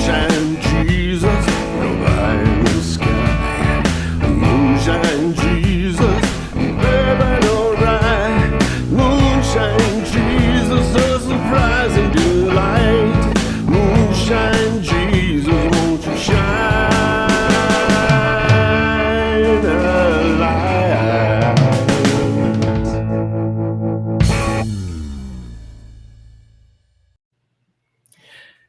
Moonshine Jesus, over in the sky. Moonshine Jesus, baby, alright. Moonshine Jesus, a surprising delight. Moonshine Jesus, won't you shine a light?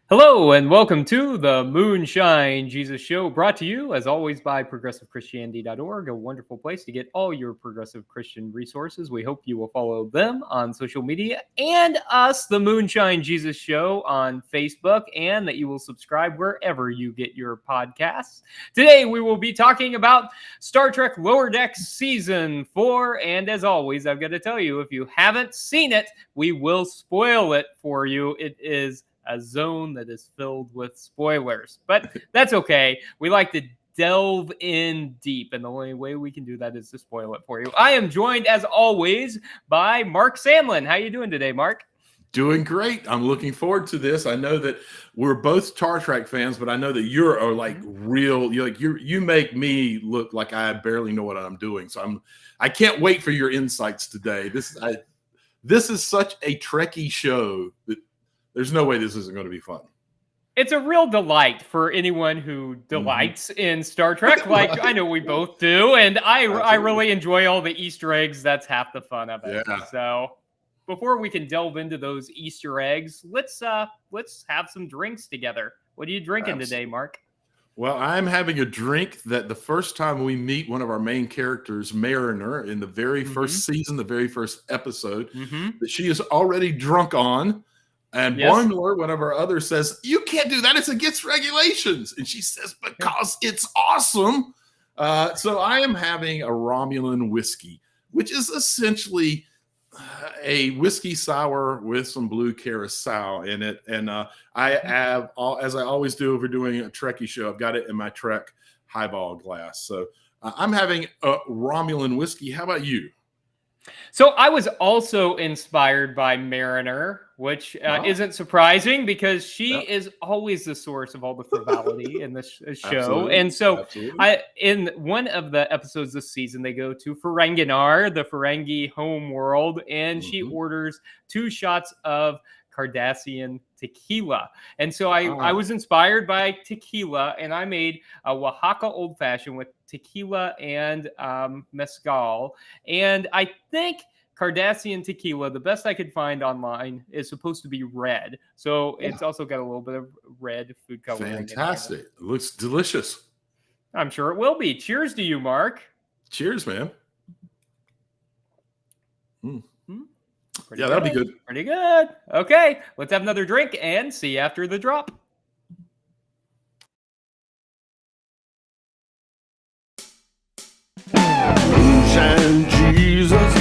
Hello and welcome to the Moonshine Jesus Show, brought to you as always by progressivechristianity.org, a wonderful place to get all your progressive Christian resources. We hope you will follow them on social media and us, the Moonshine Jesus Show, on Facebook, and that you will subscribe wherever you get your podcasts. Today we will be talking about Star Trek Lower Decks Season 4, and as always, I've got to tell you, if you haven't seen it, we will spoil it for you. It is a zone that is filled with spoilers, but that's okay. We like to delve in deep, and the only way we can do that is to spoil it for you. I am joined, as always, by Mark Samlin. How you doing today, Mark? Doing great. I'm looking forward to this. I know that we're both Star Trek fans, but I know that you're like real. You make me look like I barely know what I'm doing. So I can't wait for your insights today. This is such a Trekkie show that there's no way this isn't going to be fun. It's a real delight for anyone who delights in Star Trek, like I know we both do, and I really enjoy all the Easter eggs. That's half the fun of it. Yeah. So before we can delve into those Easter eggs, let's have some drinks together. What are you drinking today, Mark? Well, I'm having a drink that the first time we meet one of our main characters, Mariner, in the very first season, the very first episode, that she is already drunk on. And Boimler, one of our others, says, "You can't do that. It's against regulations." And she says, "Because it's awesome." So I am having a Romulan whiskey, which is essentially a whiskey sour with some blue curacao in it. And I have, as I always do if we're doing a Trekkie show, I've got it in my Trek highball glass. So I'm having a Romulan whiskey. How about you? So I was also inspired by Mariner, which isn't surprising because she is always the source of all the frivolity in this show. Absolutely. And so in one of the episodes this season, they go to Ferenginar, the Ferengi home world, and she orders 2 shots of Cardassian tequila. And so I was inspired by tequila, and I made a Oaxaca old fashioned with tequila and mezcal. And I think Cardassian tequila, the best I could find online, is supposed to be red. So it's also got a little bit of red food coloring. Fantastic. It looks delicious. I'm sure it will be. Cheers to you, Mark. Cheers, man. Pretty that'll be good. Pretty good. Okay, let's have another drink and see you after the drop. Moonshine Jesus,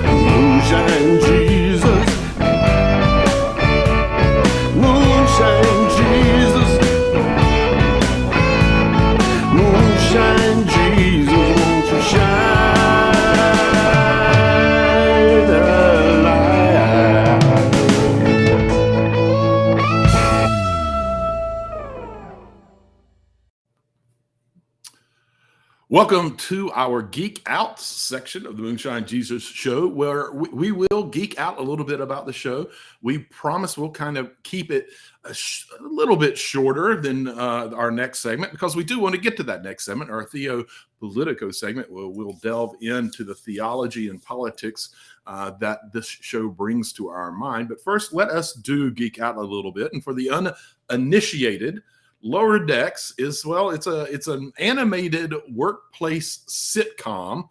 Moonshine Jesus, Moonshine Jesus, Moonshine Jesus, won't you shine a light? Welcome to our Geek Out section of the Moonshine Jesus Show, where we will geek out a little bit about the show. We promise we'll kind of keep it a little bit shorter than our next segment, because we do want to get to that next segment, our Theo-Politico segment, where we'll delve into the theology and politics that this show brings to our mind. But first, let us do geek out a little bit. And for the uninitiated, Lower Decks is, well, it's an animated workplace sitcom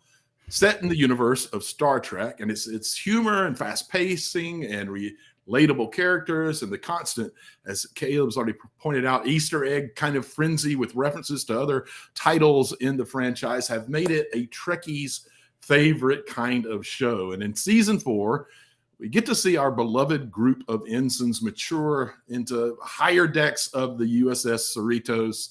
set in the universe of Star Trek, and it's humor and fast pacing and relatable characters and the constant, as Caleb's already pointed out, Easter egg kind of frenzy with references to other titles in the franchise have made it a Trekkie's favorite kind of show. And in season 4, we get to see our beloved group of ensigns mature into higher decks of the USS Cerritos.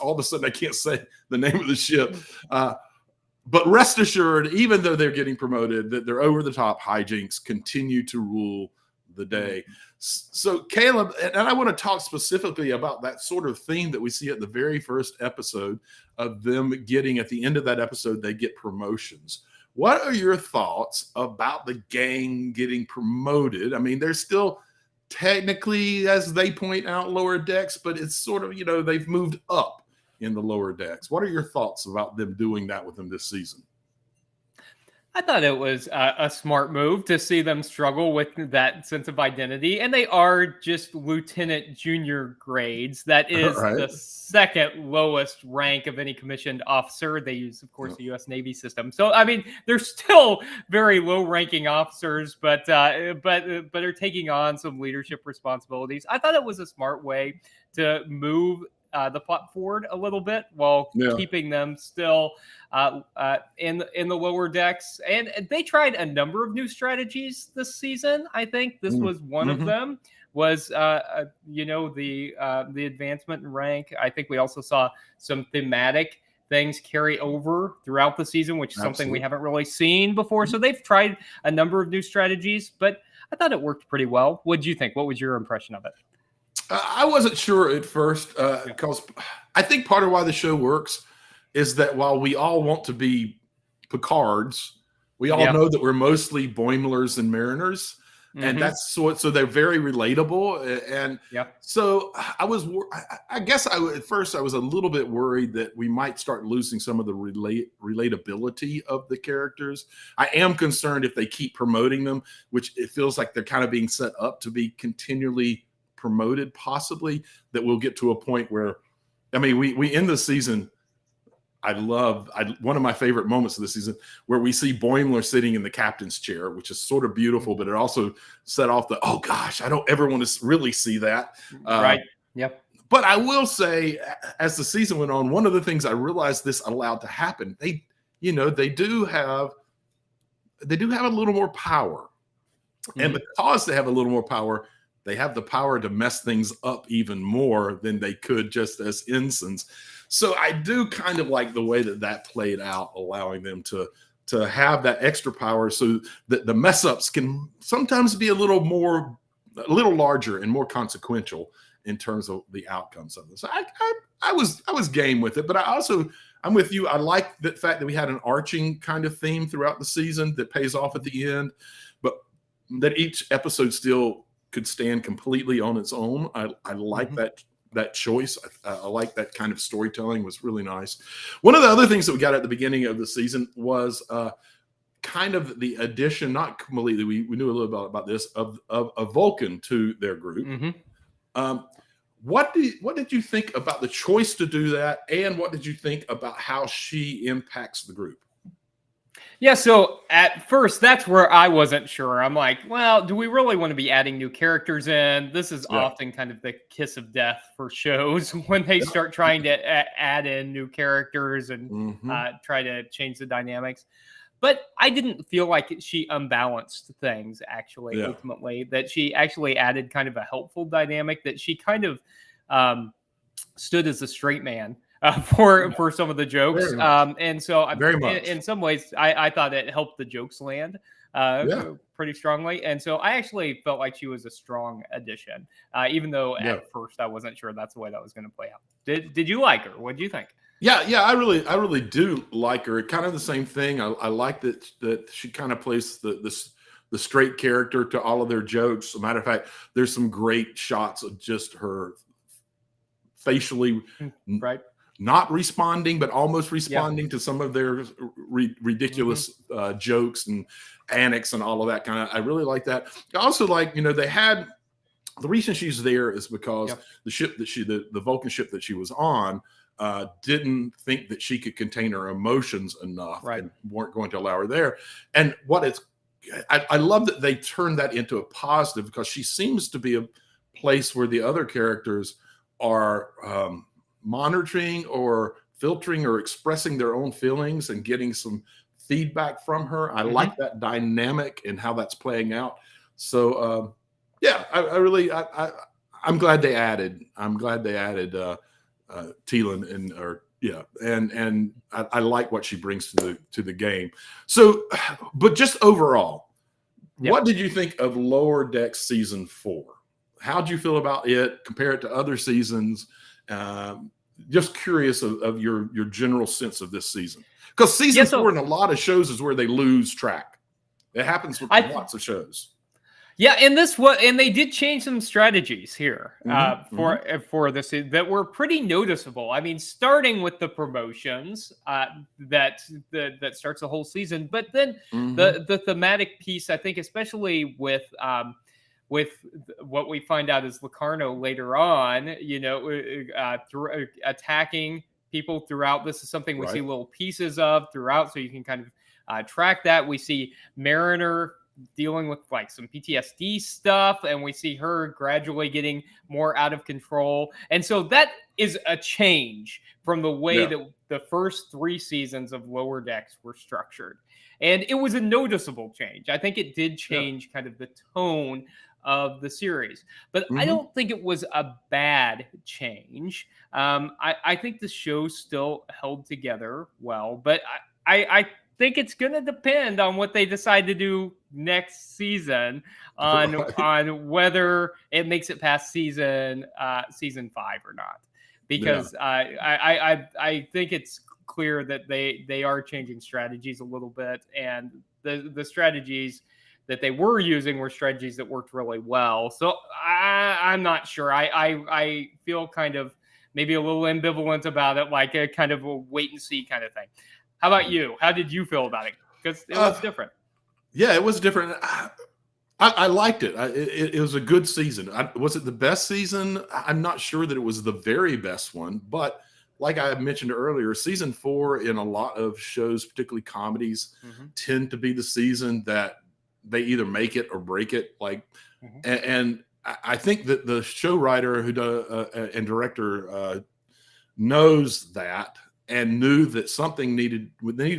All of a sudden, I can't say the name of the ship. But rest assured, even though they're getting promoted, that their over-the-top hijinks continue to rule the day. So Caleb, and I want to talk specifically about that sort of theme that we see at the very first episode of them getting, at the end of that episode, they get promotions. What are your thoughts about the gang getting promoted? I mean, they're still technically, as they point out, lower decks, but it's sort of, they've moved up in the lower decks. What are your thoughts about them doing that with them this season? I thought it was a smart move to see them struggle with that sense of identity. And they are just lieutenant junior grades. That is the second lowest rank of any commissioned officer. They use, of course, the U.S. Navy system. So, I mean, they're still very low-ranking officers, but are taking on some leadership responsibilities. I thought it was a smart way to move the plot forward a little bit while keeping them still in the lower decks. And they tried a number of new strategies this season. I think this was one of them. Was the advancement in rank. I think we also saw some thematic things carry over throughout the season, which is something we haven't really seen before. So they've tried a number of new strategies, but I thought it worked pretty well. What did you think? What was your impression of it? I wasn't sure at first because I think part of why the show works is that while we all want to be Picards, we all know that we're mostly Boimlers and Mariners, and that's so they're very relatable. And so I guess at first I was a little bit worried that we might start losing some of the relatability of the characters. I am concerned if they keep promoting them, which it feels like they're kind of being set up to be continually promoted, possibly, that we'll get to a point where, I mean, we end the season. One of my favorite moments of the season where we see Boimler sitting in the captain's chair, which is sort of beautiful, but it also set off the, oh gosh, I don't ever want to really see that. Right. Yep. But I will say, as the season went on, one of the things I realized this allowed to happen, they do have a little more power. And because they have a little more power, they have the power to mess things up even more than they could just as ensigns. So I do kind of like the way that played out, allowing them to have that extra power so that the mess ups can sometimes be a little larger and more consequential in terms of the outcomes of this. I was game with it, but I'm with you. I like the fact that we had an arching kind of theme throughout the season that pays off at the end, but that each episode still could stand completely on its own. I like that choice. I like that kind of storytelling. Was really nice. One of the other things that we got at the beginning of the season was kind of the addition, not completely, we knew a little bit about this, of a Vulcan to their group. What did you think about the choice to do that, and what did you think about how she impacts the group? Yeah, so at first, that's where I wasn't sure. I'm like, well, do we really want to be adding new characters in? This is often kind of the kiss of death for shows when they start trying to add in new characters and try to change the dynamics. But I didn't feel like she unbalanced things, actually, ultimately, that she actually added kind of a helpful dynamic, that she kind of stood as a straight man. For some of the jokes. And so in some ways, I thought it helped the jokes land pretty strongly. And so I actually felt like she was a strong addition, even though at first I wasn't sure that's the way that was going to play out. Did you like her? What did you think? Yeah, I really do like her. Kind of the same thing. I like that she kind of plays the straight character to all of their jokes. As a matter of fact, there's some great shots of just her facially not responding, but almost responding to some of their ridiculous jokes and antics and all of that kind of. I really like that. I also like, they had the reason she's there is because the ship that the Vulcan ship that she was on didn't think that she could contain her emotions enough and weren't going to allow her there. And I love that they turned that into a positive, because she seems to be a place where the other characters are monitoring or filtering or expressing their own feelings and getting some feedback from her. I like that dynamic and how that's playing out. So I'm glad they added Teelan and I like what she brings to the game. So, but just overall, Yeah. What did you think of Lower Decks season 4? How did you feel about it? Compare it to other seasons. Just curious of your general sense of this season, because season Yeah, 4 so in a lot of shows is where they lose track. It happens with I lots of shows. Yeah, and they did change some strategies here for this that were pretty noticeable. I mean, starting with the promotions that starts the whole season, but then the thematic piece, I think, especially with what we find out is Locarno later on, through attacking people throughout. This is something we see little pieces of throughout, so you can kind of track that. We see Mariner dealing with like some PTSD stuff, and we see her gradually getting more out of control. And so that is a change from the way that the first 3 seasons of Lower Decks were structured. And it was a noticeable change. I think it did change kind of the tone of the series, but I don't think it was a bad change. I think the show still held together well, but I think it's going to depend on what they decide to do next season on whether it makes it past season 5 or not, because I think it's clear that they are changing strategies a little bit, and the strategies that they were using were strategies that worked really well. So I'm not sure. I feel kind of maybe a little ambivalent about it, like a kind of a wait and see kind of thing. How about you? How did you feel about it? Because it was different. Yeah, it was different. I liked it. It was a good season. Was it the best season? I'm not sure that it was the very best one, but like I mentioned earlier, season 4 in a lot of shows, particularly comedies, tend to be the season that they either make it or break it. And I think that the show writer and director knows that, and knew that they needed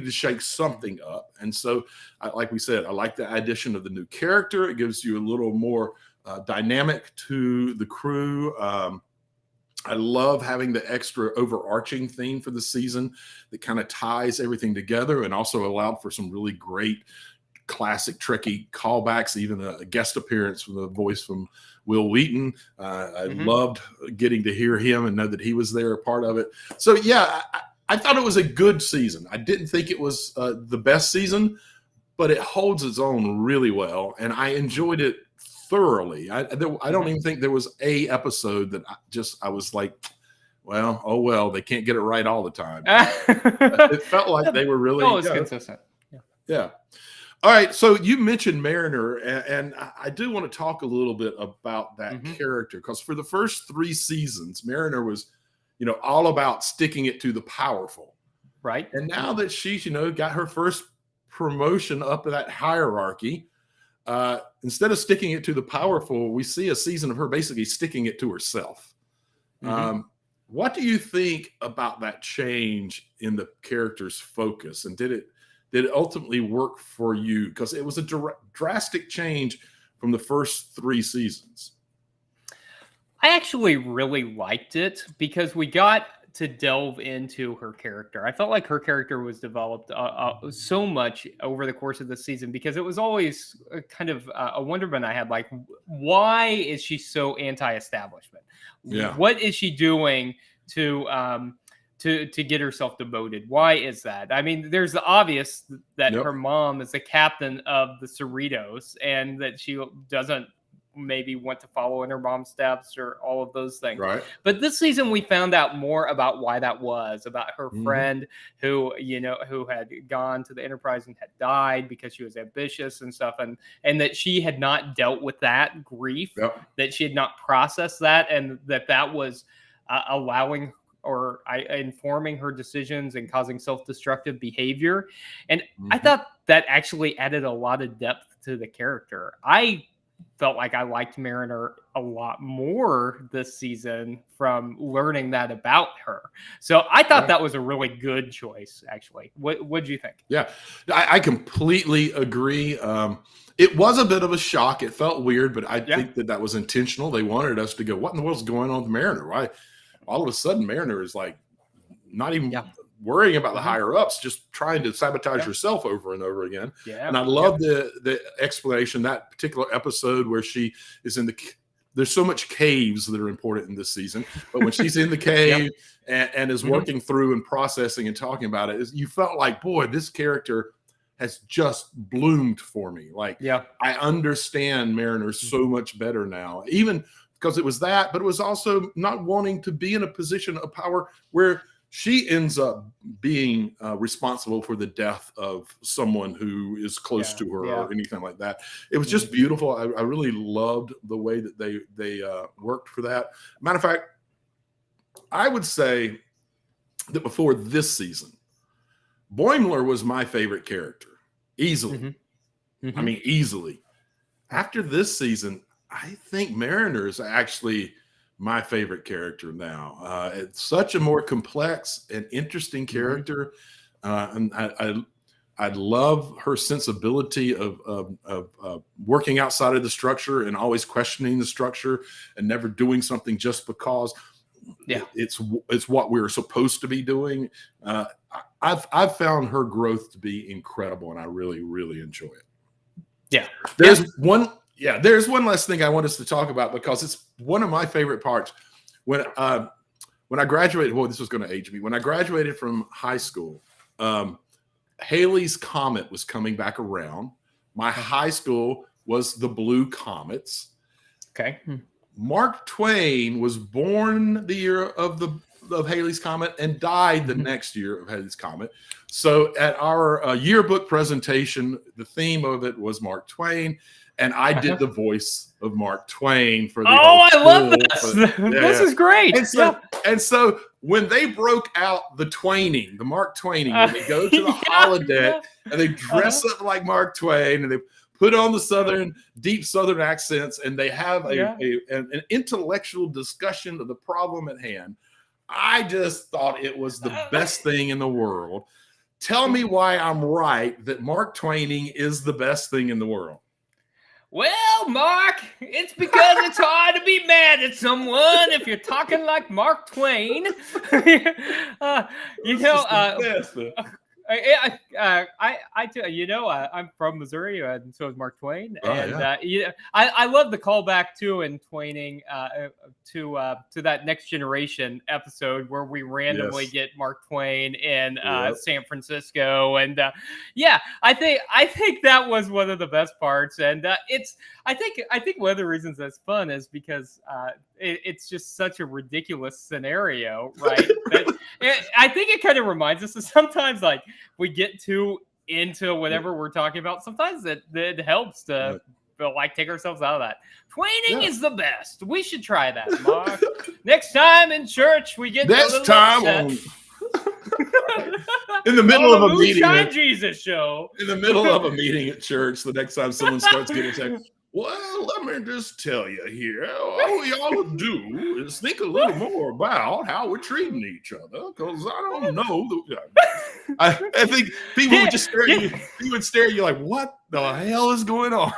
to shake something up. And so, like we said, I like the addition of the new character. It gives you a little more dynamic to the crew. I love having the extra overarching theme for the season that kind of ties everything together, and also allowed for some really great classic Trekkie callbacks, even a guest appearance with a voice from Will Wheaton. I loved getting to hear him and know that he was there, a part of it. So yeah, I thought it was a good season. I didn't think it was the best season, but it holds its own really well, and I enjoyed it thoroughly. I don't even think there was a episode that I was like, well, oh well, they can't get it right all the time. It felt like they were really consistent. Yeah. All right, so you mentioned Mariner, and I do want to talk a little bit about that character, because for the first 3 seasons, Mariner was, all about sticking it to the powerful. Right. And now that she's, got her first promotion up that hierarchy, instead of sticking it to the powerful, we see a season of her basically sticking it to herself. What do you think about that change in the character's focus? And did it ultimately work for you? Because it was a drastic change from the first 3 seasons. I actually really liked it because we got to delve into her character. I felt like her character was developed so much over the course of the season, because it was always kind of a wonderment I had, like, why is she so anti-establishment? Yeah. What is she doing to get herself demoted? Why is that? I mean, there's the obvious that her mom is the captain of the Cerritos, and that she doesn't maybe want to follow in her mom's steps, or all of those things. Right. But this season we found out more about why that was, about her friend who had gone to the Enterprise and had died because she was ambitious and stuff, and that she had not dealt with that grief, that she had not processed that, and that was allowing or informing her decisions and causing self-destructive behavior. And I thought that actually added a lot of depth to the character. I felt like I liked Mariner a lot more this season from learning that about her. So I thought that was a really good choice, actually. What do you think? Yeah, I completely agree. It was a bit of a shock. It felt weird, but I think that was intentional. They wanted us to go, what in the world's going on with Mariner? Why all of a sudden Mariner is like not even worrying about the higher ups, just trying to sabotage yourself over and over again. And I love the explanation, that particular episode where she is in there's so much caves that are important in this season, but when she's in the cave and is working through and processing and talking about it, you felt like, boy, this character has just bloomed for me. Like, I understand Mariners so much better now, even because it was that, but it was also not wanting to be in a position of power where she ends up being responsible for the death of someone who is close to her or anything like that. It was just beautiful. I really loved the way that they worked for that. Matter of fact, I would say that before this season, Boimler was my favorite character, easily. I mean, easily. After this season, I think Mariner's actually my favorite character now. It's such a more complex and interesting character, and I love her sensibility of working outside of the structure and always questioning the structure and never doing something just because it's what we're supposed to be doing. I've found her growth to be incredible, and I really, really enjoy it. There's one last thing I want us to talk about, because it's one of my favorite parts. When I graduated, this was going to age me. When I graduated from high school, Halley's Comet was coming back around. My high school was the Blue Comets. Okay. Mark Twain was born the year of Halley's Comet and died the next year of Halley's Comet. So at our yearbook presentation, the theme of it was Mark Twain. And I did the voice of Mark Twain for the I love this. This is great. And so when they broke out the Twaining, the Mark Twaining, when they go to the holodeck and they dress up like Mark Twain and they put on the deep Southern accents, and they have an intellectual discussion of the problem at hand, I just thought it was the best thing in the world. Tell me why I'm right that Mark Twaining is the best thing in the world. Well, Mark, it's because it's hard to be mad at someone if you're talking like Mark Twain. I'm from Missouri, and so is Mark Twain. I love the callback too in Twaining to that Next Generation episode where we randomly get Mark Twain in San Francisco, and I think that was one of the best parts, and I think one of the reasons that's fun is because it's just such a ridiculous scenario, right? I think it kind of reminds us of sometimes, like, we get too into whatever we're talking about. Sometimes it helps to take ourselves out of that. Twaining is the best. We should try that, Mark. Next time in church, we get in the middle of a meeting. Moonshine Jesus show. In the middle of a meeting at church, the next time someone starts getting attacked. Well, let me just tell you here, all we ought to do is think a little more about how we're treating each other, because I don't know. I think people would just stare at you. He would stare at you like, what the hell is going on?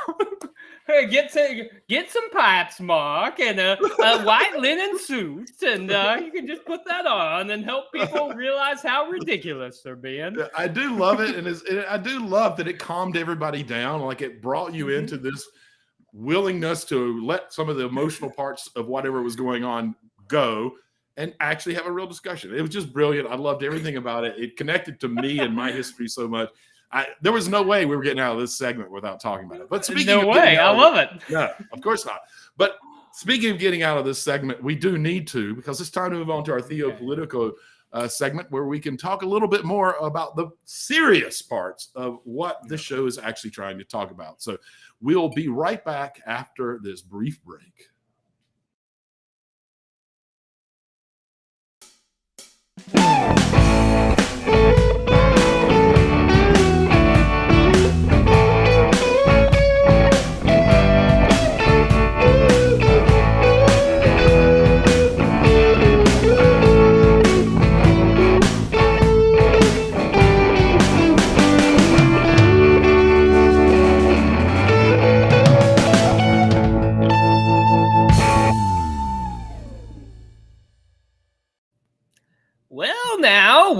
Hey, get some pipes, Mark, and a white linen suit, and you can just put that on and help people realize how ridiculous they're being. I do love it, and I do love that it calmed everybody down. Like, it brought you into this willingness to let some of the emotional parts of whatever was going on go and actually have a real discussion. It was just brilliant. I loved everything about it. It connected to me and my history so much. There was no way we were getting out of this segment without talking about it. But I love it. No, of course not. But speaking of getting out of this segment, we do need to, because it's time to move on to our theopolitical segment, where we can talk a little bit more about the serious parts of what this show is actually trying to talk about. So we'll be right back after this brief break.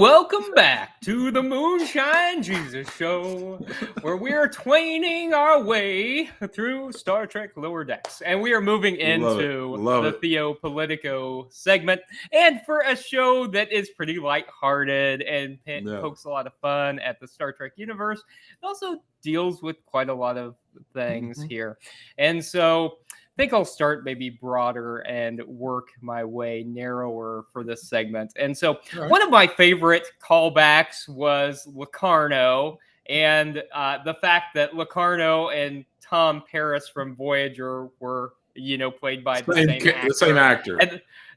welcome back to the Moonshine Jesus Show, where we are twaning our way through Star Trek Lower Decks. And we are moving into the Theo-Politico segment. And for a show that is pretty lighthearted and pokes a lot of fun at the Star Trek universe, it also deals with quite a lot of things here. And so I think I'll start maybe broader and work my way narrower for this segment. And so one of my favorite callbacks was Locarno, and the fact that Locarno and Tom Paris from Voyager were, played by the same actor.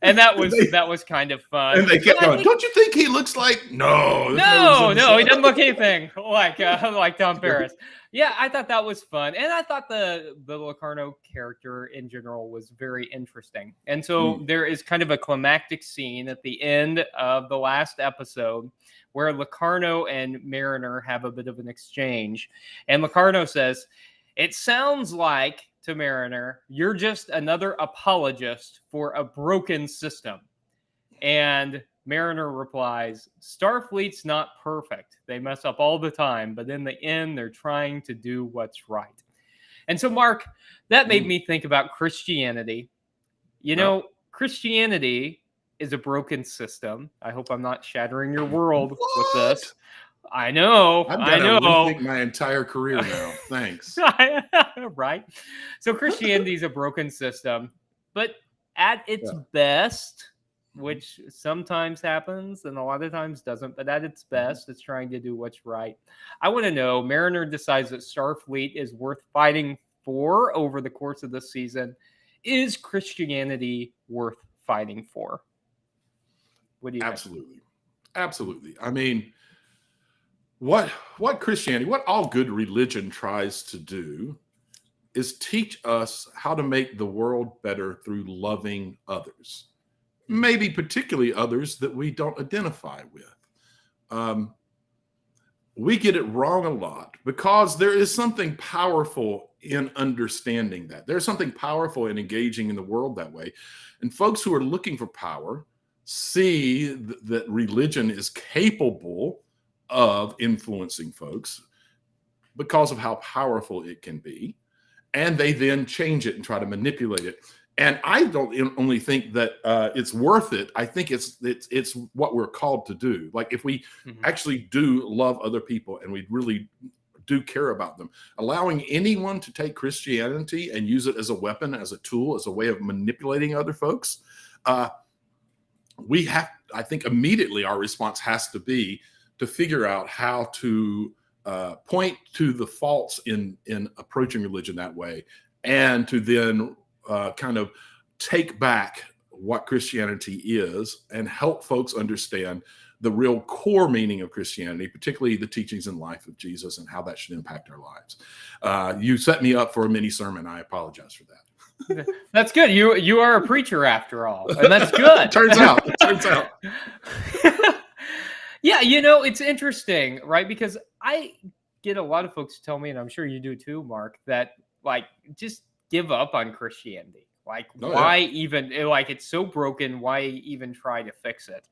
And that was kind of fun. And they kept going, don't you think he looks like... No, he doesn't look anything like Tom Paris. Yeah, I thought that was fun. And I thought the Locarno character in general was very interesting. And so there is kind of a climactic scene at the end of the last episode where Locarno and Mariner have a bit of an exchange. And Locarno says, "It sounds like, to Mariner, you're just another apologist for a broken system." And Mariner replies, "Starfleet's not perfect. They mess up all the time, but in the end, they're trying to do what's right." And so, Mark, that made me think about Christianity. Christianity is a broken system. I hope I'm not shattering your world with this. I know. I've got to rethink my entire career now. Thanks. Right. So Christianity is a broken system, but at its best, which sometimes happens and a lot of times doesn't, but at its best, it's trying to do what's right. I want to know, Mariner decides that Starfleet is worth fighting for over the course of this season. Is Christianity worth fighting for? What do you think? Absolutely. I mean, what Christianity, what all good religion tries to do is teach us how to make the world better through loving others. Maybe particularly others that we don't identify with. We get it wrong a lot because there is something powerful in understanding that. There's something powerful in engaging in the world that way. And folks who are looking for power see that religion is capable of influencing folks because of how powerful it can be. And they then change it and try to manipulate it. And I don't only think that it's worth it. I think it's what we're called to do. Like if we actually do love other people and we really do care about them, allowing anyone to take Christianity and use it as a weapon, as a tool, as a way of manipulating other folks, I think immediately our response has to be to figure out how to point to the faults in approaching religion that way, and to then kind of take back what Christianity is and help folks understand the real core meaning of Christianity, particularly the teachings and life of Jesus and how that should impact our lives. You set me up for a mini sermon. I apologize for that. That's good. You are a preacher after all, and that's good. Turns out. Yeah, it's interesting, right? Because I get a lot of folks tell me, and I'm sure you do too, Mark, that just give up on Christianity. Why even, it's so broken, why even try to fix it?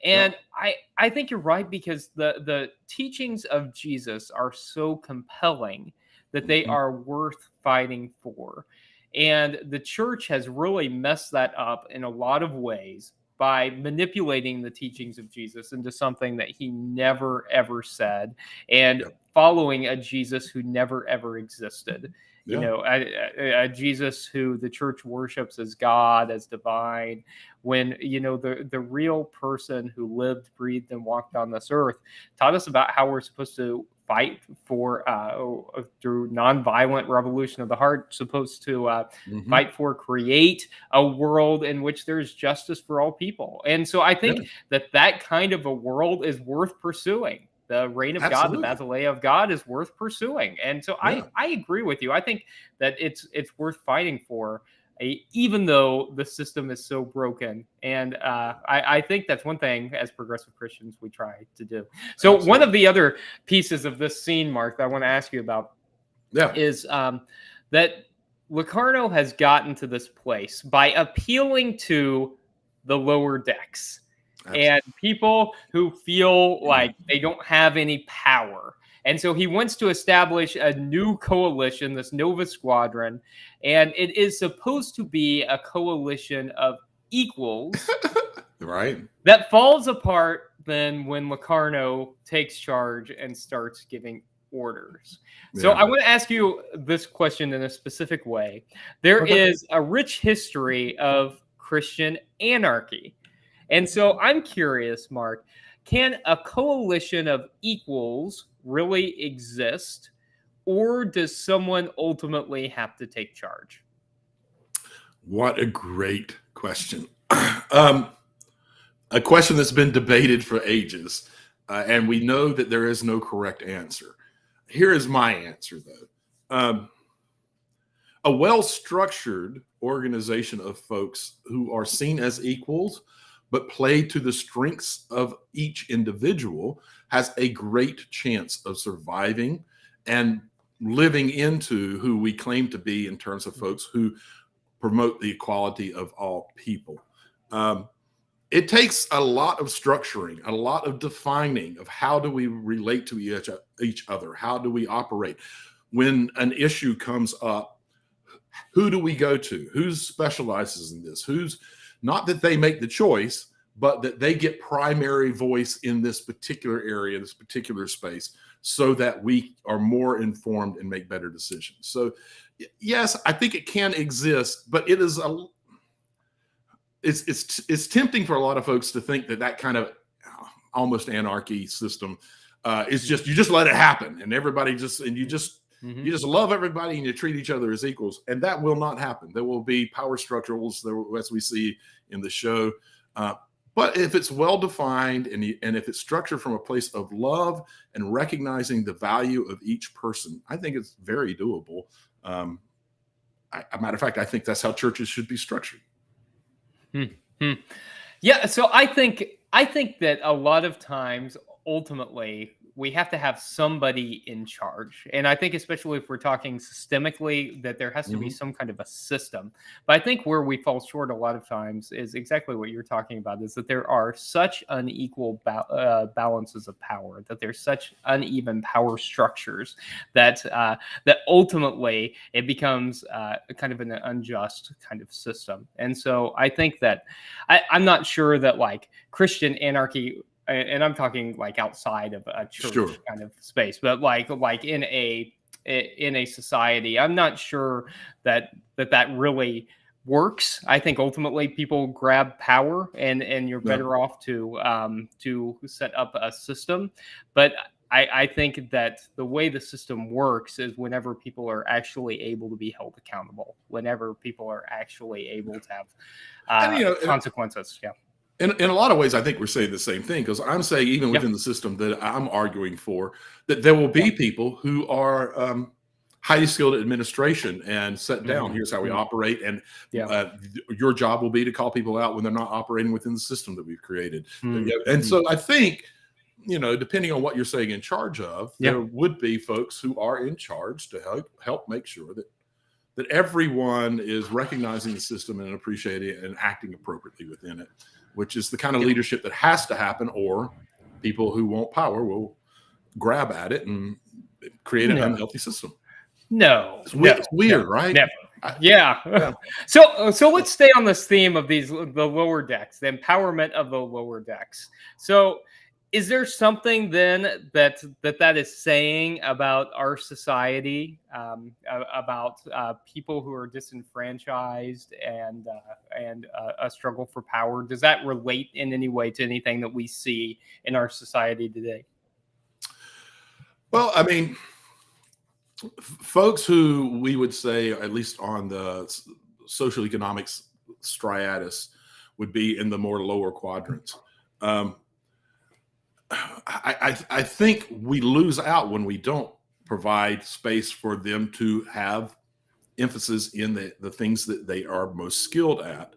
And I think you're right, because the teachings of Jesus are so compelling that they are worth fighting for. And the church has really messed that up in a lot of ways by manipulating the teachings of Jesus into something that he never, ever said, and following a Jesus who never, ever existed. A Jesus who the church worships as God, as divine, when, the real person who lived, breathed, and walked on this earth taught us about how we're supposed to fight for through nonviolent revolution of the heart, supposed to fight for, create a world in which there's justice for all people. And so I think that kind of a world is worth pursuing. The reign of God, the Basileia of God, is worth pursuing. And so I agree with you. I think that it's worth fighting for, even though the system is so broken. And I think that's one thing as progressive Christians we try to do. So one of the other pieces of this scene, Mark, that I want to ask you about is that Locarno has gotten to this place by appealing to the lower decks. and people who feel like they don't have any power. And so he wants to establish a new coalition, this Nova Squadron, and it is supposed to be a coalition of equals. Right. That falls apart then when Locarno takes charge and starts giving orders. So Yeah. I want to ask you this question in a specific way. There is a rich history of Christian anarchy. And so I'm curious, Mark, can a coalition of equals really exist, or does someone ultimately have to take charge? What a great question. A question that's been debated for ages, and we know that there is no correct answer. Here is my answer, though. A well-structured organization of folks who are seen as equals but play to the strengths of each individual has a great chance of surviving and living into who we claim to be in terms of folks who promote the equality of all people. It takes a lot of structuring, a lot of defining of how do we relate to each other? How do we operate? When an issue comes up, who do we go to? Who specializes in this? Who's not that they make the choice, but that they get primary voice in this particular area, this particular space, so that we are more informed and make better decisions. So yes, I think it can exist, but it is it's tempting for a lot of folks to think that kind of almost anarchy system is just, you just let it happen and everybody you just love everybody and you treat each other as equals, and that will not happen. There will be power structures as we see in the show, but if it's well defined and if it's structured from a place of love and recognizing the value of each person, I think it's very doable. A matter of fact, I think that's how churches should be structured. Yeah, so I think that a lot of times, ultimately, we have to have somebody in charge. And I think especially if we're talking systemically, that there has to be some kind of a system. But I think where we fall short a lot of times is exactly what you're talking about, is that there are such unequal balances of power, that there's such uneven power structures that that ultimately it becomes kind of an unjust kind of system. And so I think that I'm not sure that like Christian anarchy, and I'm talking like outside of a church kind of space, but like in a society, I'm not sure that really works. I think ultimately people grab power, and you're better off to set up a system. But I think that the way the system works is whenever people are actually able to be held accountable, whenever people are actually able to have consequences. Yeah. In a lot of ways, I think we're saying the same thing, because I'm saying even within the system that I'm arguing for, that there will be people who are highly skilled at administration and set down, here's how we operate. And your job will be to call people out when they're not operating within the system that we've created. And so I think, depending on what you're saying in charge of, there would be folks who are in charge to help make sure that everyone is recognizing the system and appreciating it and acting appropriately within it, which is the kind of leadership that has to happen, or people who want power will grab at it and create an unhealthy system. It's weird, right? Never. So let's stay on this theme of the lower decks, the empowerment of the lower decks. So is there something then that is saying about our society, about people who are disenfranchised and a struggle for power? Does that relate in any way to anything that we see in our society today? Well, I mean, folks who we would say, at least on the social economics striatus, would be in the more lower quadrants. I think we lose out when we don't provide space for them to have emphasis in the things that they are most skilled at.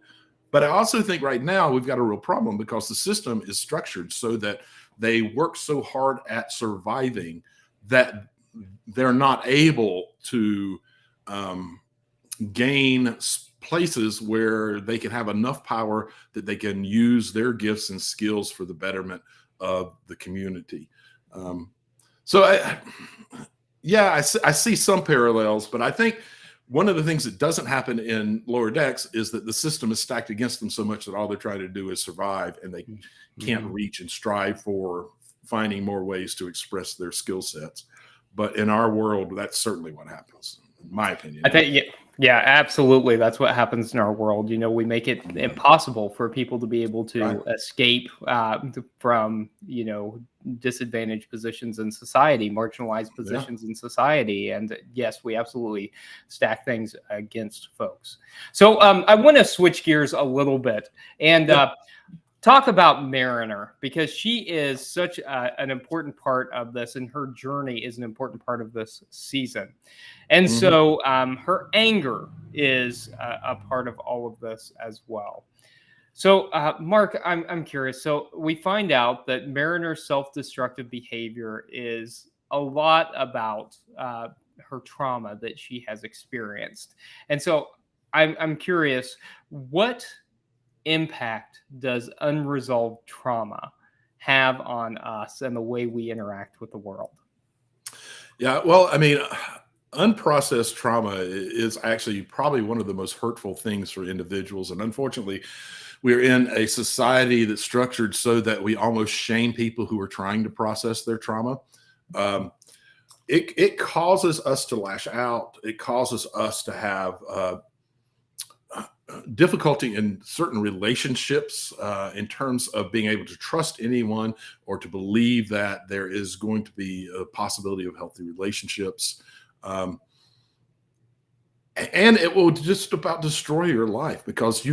But I also think right now we've got a real problem, because the system is structured so that they work so hard at surviving that they're not able to gain places where they can have enough power that they can use their gifts and skills for the betterment of the community. So I see some parallels, but I think one of the things that doesn't happen in Lower Decks is that the system is stacked against them so much that all they're trying to do is survive, and they can't reach and strive for finding more ways to express their skill sets. But in our world, that's certainly what happens, in my opinion. I think, yeah, absolutely. That's what happens in our world. We make it impossible for people to be able to escape from, disadvantaged positions in society, marginalized positions in society. And yes, we absolutely stack things against folks. So I want to switch gears a little bit and talk about Mariner, because she is such an important part of this, and her journey is an important part of this season. And so her anger is a part of all of this as well. So, Mark, I'm curious. So we find out that Mariner's self-destructive behavior is a lot about her trauma that she has experienced. And so I'm curious, what impact does unresolved trauma have on us and the way we interact with the world? Yeah, well, I mean, unprocessed trauma is actually probably one of the most hurtful things for individuals. And unfortunately, we're in a society that's structured so that we almost shame people who are trying to process their trauma. It causes us to lash out. It causes us to have difficulty in certain relationships in terms of being able to trust anyone or to believe that there is going to be a possibility of healthy relationships. And it will just about destroy your life because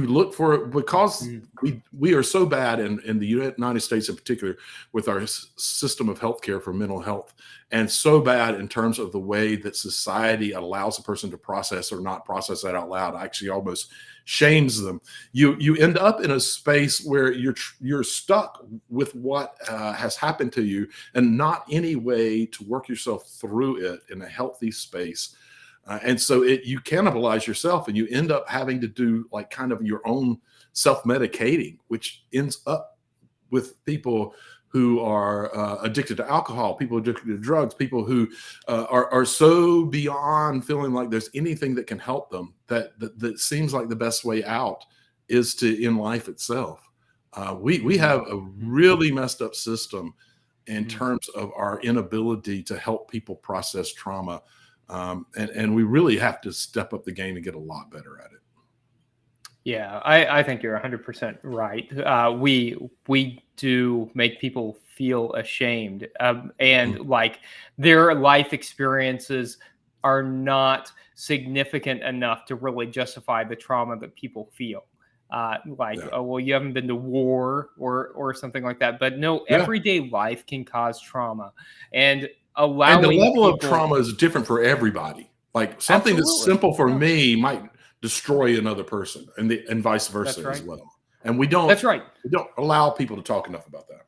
we are so bad in the United States in particular with our system of healthcare for mental health, and so bad in terms of the way that society allows a person to process or not process that out loud, actually almost shames them. You end up in a space where you're stuck with what has happened to you and not any way to work yourself through it in a healthy space. And so you cannibalize yourself, and you end up having to do like kind of your own self-medicating, which ends up with people who are addicted to alcohol, people addicted to drugs, people who are so beyond feeling like there's anything that can help them that seems like the best way out is to end life itself. We have a really messed up system in terms of our inability to help people process trauma. And we really have to step up the game and get a lot better at it. Yeah, I think you're 100% right. We do make people feel ashamed, and like their life experiences are not significant enough to really justify the trauma that people feel. Oh, well, you haven't been to war or something like that. But no, everyday life can cause trauma, and the level of trauma is different for everybody. Like something that's simple for me might destroy another person, and vice versa as well. And we don't. That's right. We don't allow people to talk enough about that.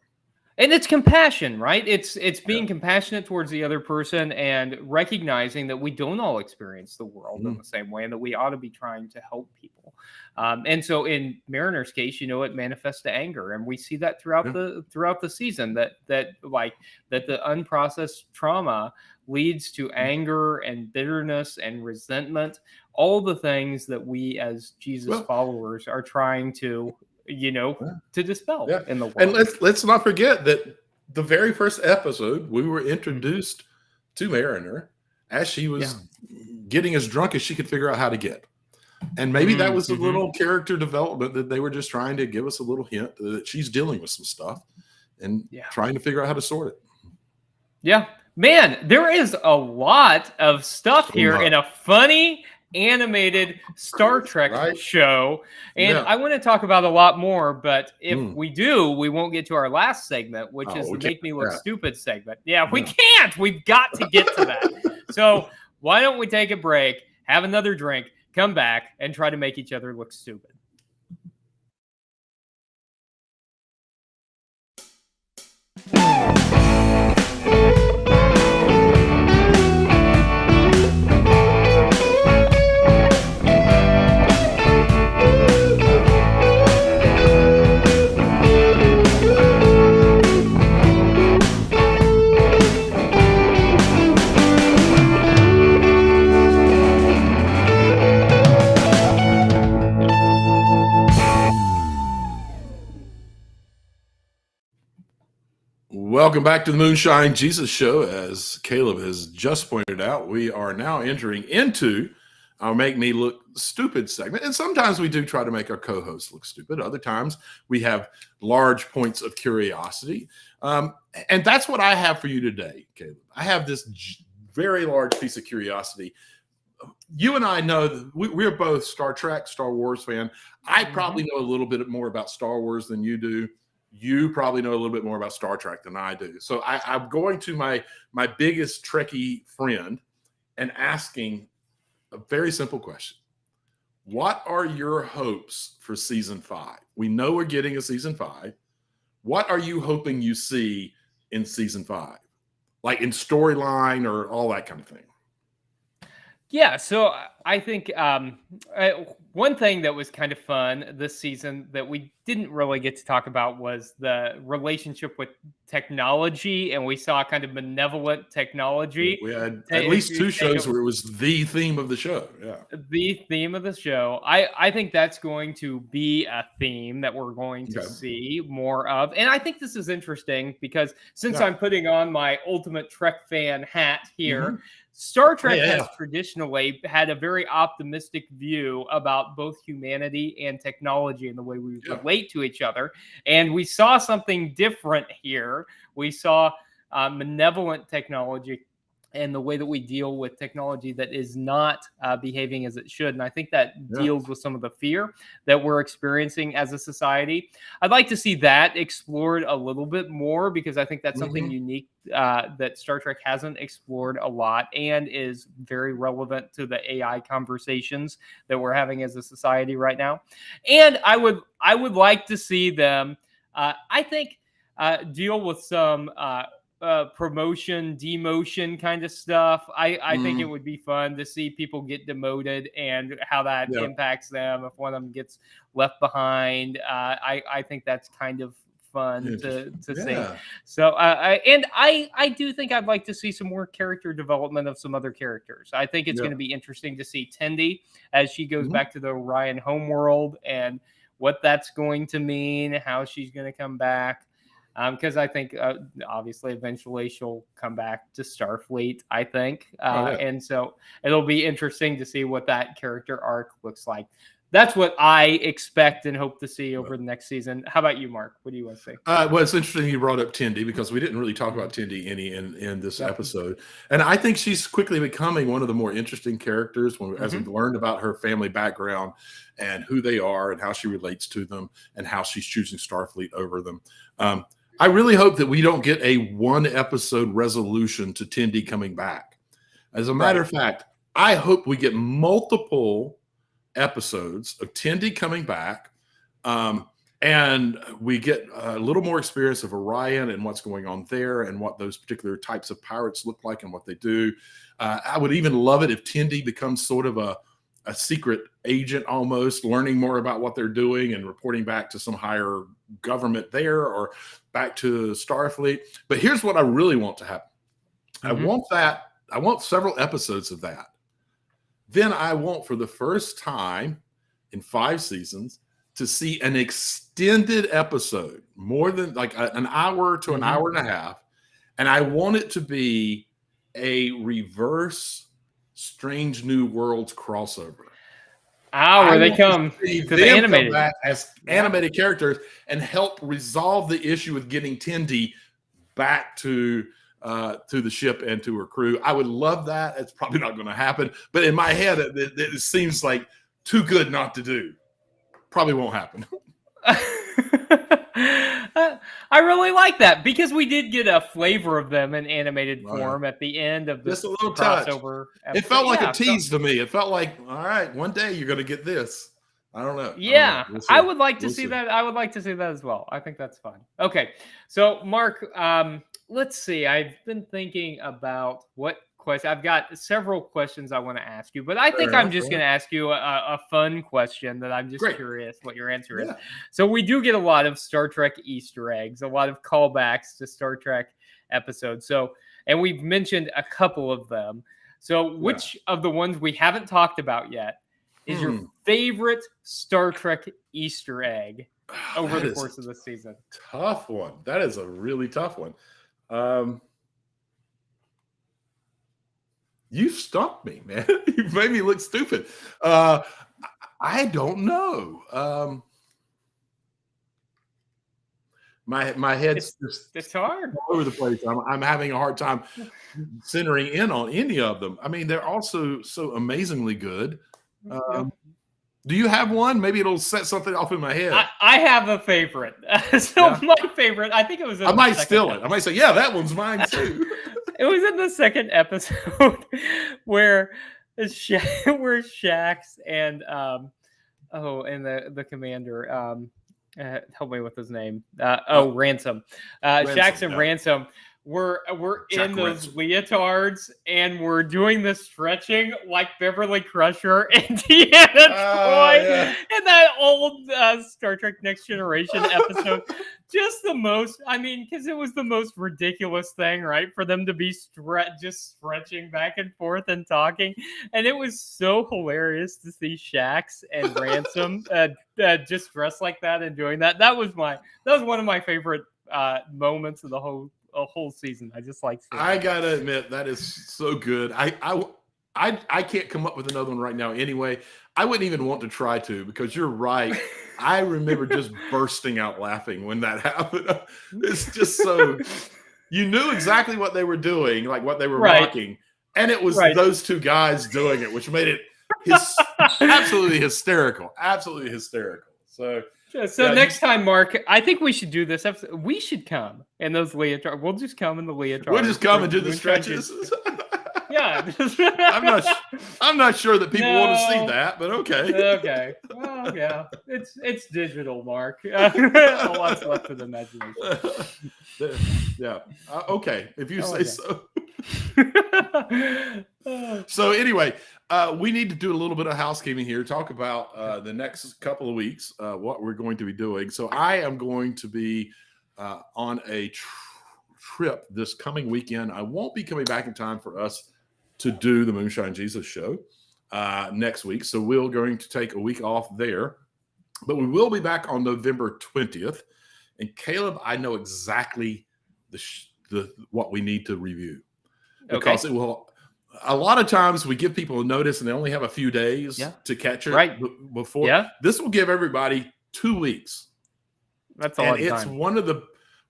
And it's compassion, right? It's being compassionate towards the other person and recognizing that we don't all experience the world in the same way, and that we ought to be trying to help people. And so in Mariner's case, it manifests to anger, and we see that throughout the season that the unprocessed trauma leads to anger and bitterness and resentment, all the things that we as Jesus followers are trying to to dispel in the world. And let's not forget that the very first episode, we were introduced to Mariner as she was getting as drunk as she could figure out how to get. And maybe that was a little character development that they were just trying to give us a little hint that she's dealing with some stuff and trying to figure out how to sort it. Yeah, man, there is a lot of stuff here in a funny animated Star Trek show, and I want to talk about a lot more, but if we do, we won't get to our last segment, which is the Make Me Look Stupid segment. We can't. We've got to get to that. So why don't we take a break, have another drink, come back, and try to make each other look stupid. Welcome back to the Moonshine Jesus Show. As Caleb has just pointed out, we are now entering into our Make Me Look Stupid segment. And sometimes we do try to make our co-hosts look stupid. Other times we have large points of curiosity. And that's what I have for you today, Caleb. I have this very large piece of curiosity. You and I know that we're both Star Trek, Star Wars fan. I probably know a little bit more about Star Wars than you do. You probably know a little bit more about Star Trek than I do. So I'm going to my biggest Trekkie friend and asking a very simple question. What are your hopes for season 5? We know we're getting a season 5. What are you hoping you see in season 5? Like in storyline or all that kind of thing? Yeah, so I think one thing that was kind of fun this season that we didn't really get to talk about was the relationship with technology, and we saw kind of benevolent technology. We had at least 2 shows where it was the theme of the show. Yeah, the theme of the show. I think that's going to be a theme that we're going to see more of, and I think this is interesting because since I'm putting on my ultimate Trek fan hat here. Star Trek has traditionally had a very optimistic view about both humanity and technology and the way we relate to each other. And we saw something different here. We saw benevolent technology and the way that we deal with technology that is not behaving as it should. And I think that deals with some of the fear that we're experiencing as a society. I'd like to see that explored a little bit more because I think that's something unique that Star Trek hasn't explored a lot and is very relevant to the AI conversations that we're having as a society right now. And I would like to see them, I think, deal with some promotion, demotion kind of stuff. I think it would be fun to see people get demoted and how that impacts them if one of them gets left behind. I think that's kind of fun to see. So I do think I'd like to see some more character development of some other characters. I think it's going to be interesting to see Tendi as she goes back to the Orion homeworld and what that's going to mean, how she's going to come back. Because I think, obviously, eventually she'll come back to Starfleet, I think. And so it'll be interesting to see what that character arc looks like. That's what I expect and hope to see over the next season. How about you, Mark? What do you want to say? Well, it's interesting you brought up Tendi because we didn't really talk about Tendi any in this episode. And I think she's quickly becoming one of the more interesting characters as we've learned about her family background and who they are and how she relates to them and how she's choosing Starfleet over them. I really hope that we don't get a 1-episode resolution to Tendi coming back. As a matter of fact, I hope we get multiple episodes of Tendi coming back, and we get a little more experience of Orion and what's going on there and what those particular types of pirates look like and what they do. I would even love it if Tendi becomes sort of a secret agent almost, learning more about what they're doing and reporting back to some higher government there or back to Starfleet. But here's what I really want to happen. I want several episodes of that. Then I want, for the first time in 5 seasons, to see an extended episode, more than like an hour to an hour and a half. And I want it to be a reverse Strange New Worlds crossover. Where they come to the animated back as animated characters and help resolve the issue with getting Tendi back to the ship and to her crew. I would love that. It's probably not going to happen, but in my head, it seems like too good not to do. Probably won't happen. I really like that because we did get a flavor of them in animated form at the end of this crossover. It felt like a tease to me. It felt like, all right, one day you're going to get this. I don't know. Yeah, I would like to see that. I would like to see that as well. I think that's fun. Okay, so Mark, let's see. I've been thinking about what question. I've got several questions I want to ask you, but I think I'm just going to ask you a fun question that I'm just curious what your answer is. So we do get a lot of Star Trek Easter eggs, a lot of callbacks to Star Trek episodes. So, and we've mentioned a couple of them. So which of the ones we haven't talked about yet is your favorite Star Trek Easter egg over the course of the season? Tough one. That is a really tough one. You stumped me, man. You made me look stupid. I don't know. My head's just It's hard. all over the place. I'm having a hard time centering in on any of them. I mean, they're also so amazingly good. Do you have one? Maybe it'll set something off in my head. I have a favorite. My favorite, I think it was. I might steal it. I might say, yeah, that one's mine too. It was in the second episode where Shax and the commander help me with his name. Ransom. Shax and Ransom were in those leotards and we're doing the stretching like Beverly Crusher and Deanna Troy in that old Star Trek Next Generation episode. Just the most, because it was the most ridiculous thing, right? For them to be just stretching back and forth and talking. And it was so hilarious to see Shax and Ransom just dressed like that and doing that. That was one of my favorite moments of the whole season. I just like seeing I gotta admit that is so good. I can't come up with another one right now anyway. I wouldn't even want to try to, because you're right. I remember just bursting out laughing when that happened. It's just so, you knew exactly what they were doing, like what they were mocking, and it was those two guys doing it, which made it absolutely hysterical. Absolutely hysterical. So next time, Mark, I think we should do this episode. We should come in those leotards. We'll just come in the leotards. We'll just come and do the stretches. Yeah. I'm not sure that people want to see that, but okay. Okay. Well, yeah. It's digital, Mark. A lot's left of the imagination. Yeah. Okay. If you say so. So anyway, we need to do a little bit of housekeeping here. Talk about the next couple of weeks, what we're going to be doing. So I am going to be on a trip this coming weekend. I won't be coming back in time for us to do the Moonshine Jesus show next week. So we're going to take a week off there, but we will be back on November 20th. And Caleb, I know exactly what we need to review, because it will. A lot of times we give people a notice and they only have a few days to catch it before. Yeah. This will give everybody 2 weeks. That's a lot of time. It's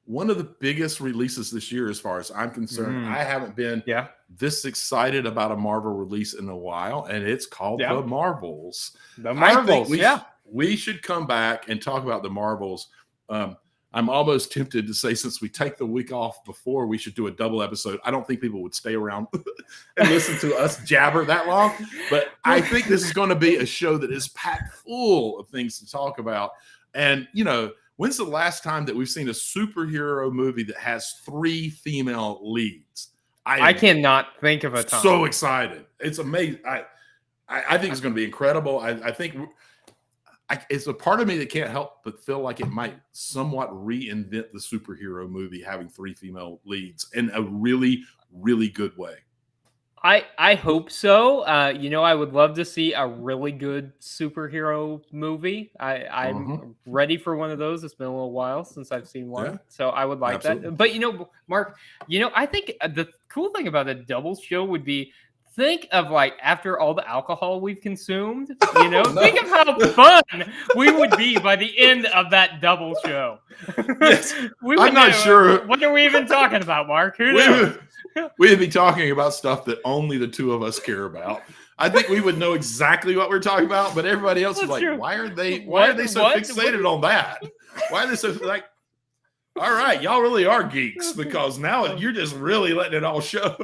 one of the biggest releases this year, as far as I'm concerned. I haven't been this excited about a Marvel release in a while, and it's called The Marvels. The Marvels, we should come back and talk about the Marvels. I'm almost tempted to say, since we take the week off before, we should do a double episode. I don't think people would stay around and listen to us jabber that long, but I think this is going to be a show that is packed full of things to talk about. And, when's the last time that we've seen a superhero movie that has 3 female leads? I cannot think of a time. So excited. It's amazing. I think it's going to be incredible. I think it's a part of me that can't help but feel like it might somewhat reinvent the superhero movie, having 3 female leads in a really, really good way. I hope so. I would love to see a really good superhero movie. I'm ready for one of those. It's been a little while since I've seen one, so I would like that. But Mark, I think the cool thing about a double show would be, think of after all the alcohol we've consumed, think of how fun we would be by the end of that double show. Yes. I'm not sure. What are we even talking about, Mark? Who knows? We'd be talking about stuff that only the 2 of us care about. I think we would know exactly what we're talking about, but everybody else is like, why are they so fixated on that? Why are they so all right, y'all really are geeks, because now you're just really letting it all show.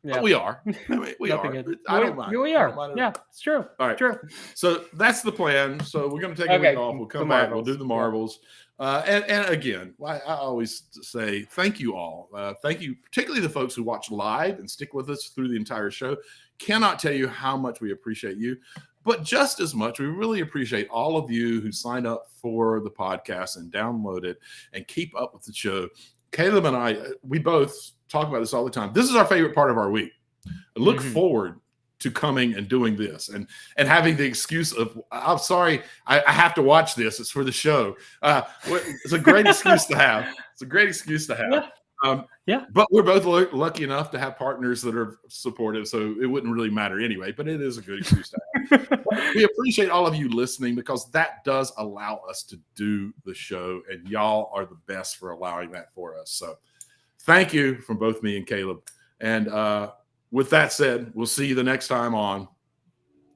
Yeah. But we are. We are. I don't mind. We are. Yeah, it's true. All right. True. So that's the plan. So we're going to take a week off. We'll come back. We'll do the Marvels. And again, I always say thank you all. Thank you, particularly the folks who watch live and stick with us through the entire show. Cannot tell you how much we appreciate you. But just as much, we really appreciate all of you who sign up for the podcast and download it and keep up with the show. Caleb and I, we both talk about this all the time. This is our favorite part of our week. I look forward to coming and doing this and having the excuse of, I'm sorry, I have to watch this. It's for the show. It's a great excuse to have. It's a great excuse to have. Yeah. But we're both lucky enough to have partners that are supportive, so it wouldn't really matter anyway. But it is a good excuse to have. We appreciate all of you listening because that does allow us to do the show, and y'all are the best for allowing that for us. So thank you from both me and Caleb. And with that said, we'll see you the next time on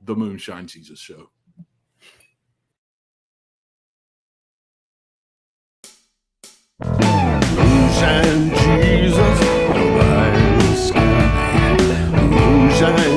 the Moonshine Jesus Show. Moonshine Jesus, the bright sky. Moonshine